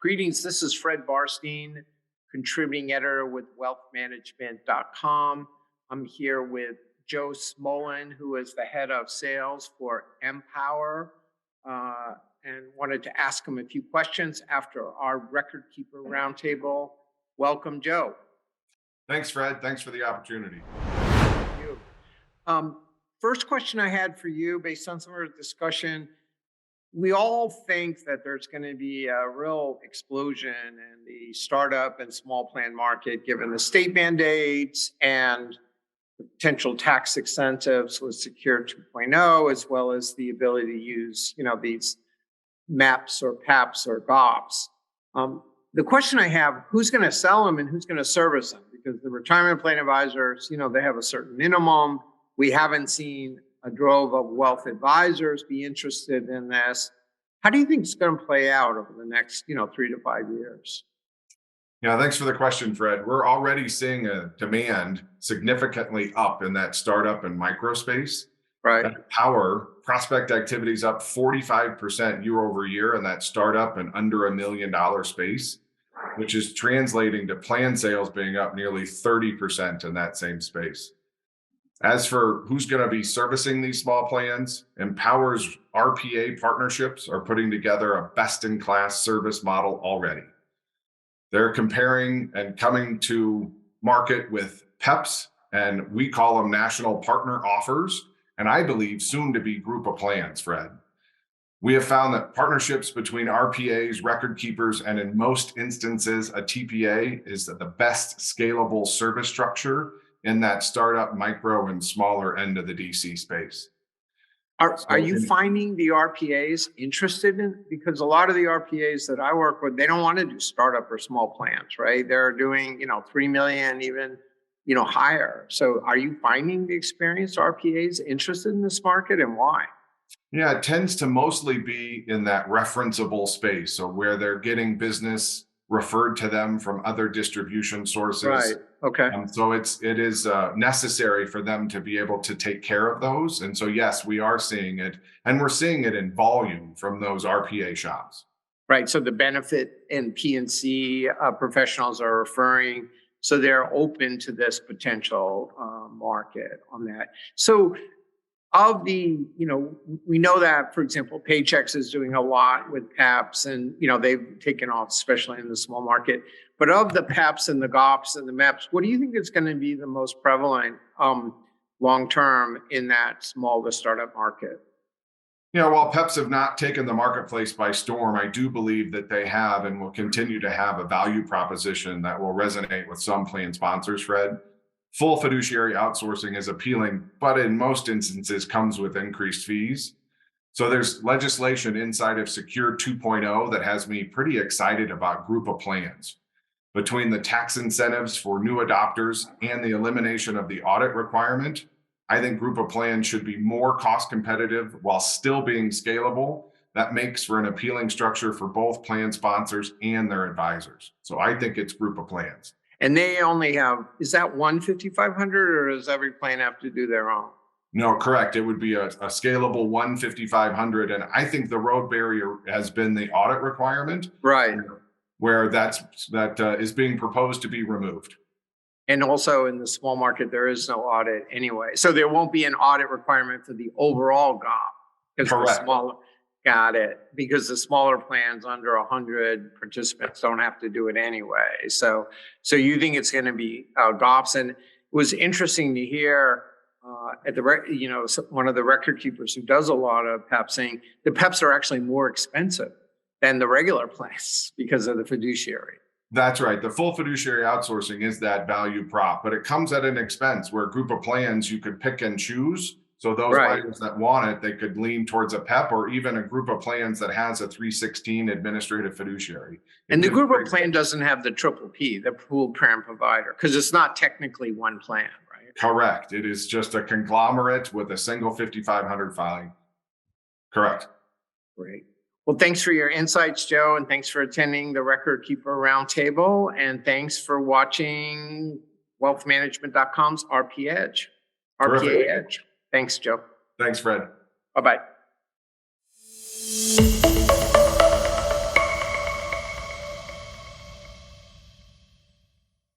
Greetings, this is Fred Barstein, contributing editor with wealthmanagement.com. I'm here with Joe Smolen, who is the head of sales for Empower, and wanted to ask him a few questions after our record keeper roundtable. Welcome, Joe. Thanks, Fred. Thanks for the opportunity. Thank you. First question I had for you, based on some of our discussion, we all think that there's going to be a real explosion in the startup and small plan market, given the state mandates and the potential tax incentives with Secure 2.0, as well as the ability to use, these MAPs or PEPs or GOPs. The question I have, who's going to sell them and who's going to service them? Because the retirement plan advisors, they have a certain minimum. We haven't seen a drove of wealth advisors be interested in this. How do you think it's going to play out over the next, 3 to 5 years? Yeah, thanks for the question, Fred. We're already seeing a demand significantly up in that startup and micro space. Right. That Power prospect activities up 45% year over year in that startup and under $1 million space, which is translating to plan sales being up nearly 30% in that same space. As for who's going to be servicing these small plans, Empower's RPA partnerships are putting together a best-in-class service model already. They're comparing and coming to market with PEPs, and we call them national partner offers, and I believe soon to be group of plans, Fred. We have found that partnerships between RPAs, record keepers, and in most instances, a TPA is the best scalable service structure in that startup, micro, and smaller end of the DC space. Are you finding the RPAs interested in, because a lot of the RPAs that I work with, they don't want to do startup or small plans, right? They're doing, 3 million, even, higher. So are you finding the experienced RPAs interested in this market, and why? Yeah, it tends to mostly be in that referenceable space. So where they're getting business referred to them from other distribution sources. Right. Okay. So it is necessary for them to be able to take care of those. And so, yes, we are seeing it, and we're seeing it in volume from those RPA shops. Right. So the benefit and PNC professionals are referring, so they're open to this potential market on that. So of the, we know that, for example, Paychex is doing a lot with PEPs, and, they've taken off, especially in the small market. But of the PEPs and the GOPs and the MEPs, what do you think is going to be the most prevalent long-term in that small to startup market? While PEPs have not taken the marketplace by storm, I do believe that they have and will continue to have a value proposition that will resonate with some plan sponsors, Fred. Full fiduciary outsourcing is appealing, but in most instances comes with increased fees. So there's legislation inside of Secure 2.0 that has me pretty excited about group of plans. Between the tax incentives for new adopters and the elimination of the audit requirement, I think group of plans should be more cost competitive while still being scalable. That makes for an appealing structure for both plan sponsors and their advisors. So I think it's group of plans. And they only have, is that one 5,500, or does every plan have to do their own? No, correct. It would be a scalable 5,500. And I think the road barrier has been the audit requirement. Right. Where that is being proposed to be removed. And also in the small market, there is no audit anyway. So there won't be an audit requirement for the overall GOP. Correct. Got it. Because the smaller plans under 100 participants don't have to do it anyway. So you think it's going to be GOPs. And it was interesting to hear at the one of the record keepers who does a lot of PEPs saying the PEPs are actually more expensive than the regular plans because of the fiduciary. That's right. The full fiduciary outsourcing is that value prop, but it comes at an expense where a group of plans you could pick and choose. So those buyers that want it, they could lean towards a PEP or even a group of plans that has a 316 administrative fiduciary. And the group of plan doesn't have the triple P, the pooled parent provider, because it's not technically one plan, right? Correct. It is just a conglomerate with a single 5,500 filing. Correct. Great. Well, thanks for your insights, Joe, and thanks for attending the Record Keeper Roundtable, and thanks for watching wealthmanagement.com's RPA Edge. RPA Edge. Thanks, Joe. Thanks, Fred. Bye-bye.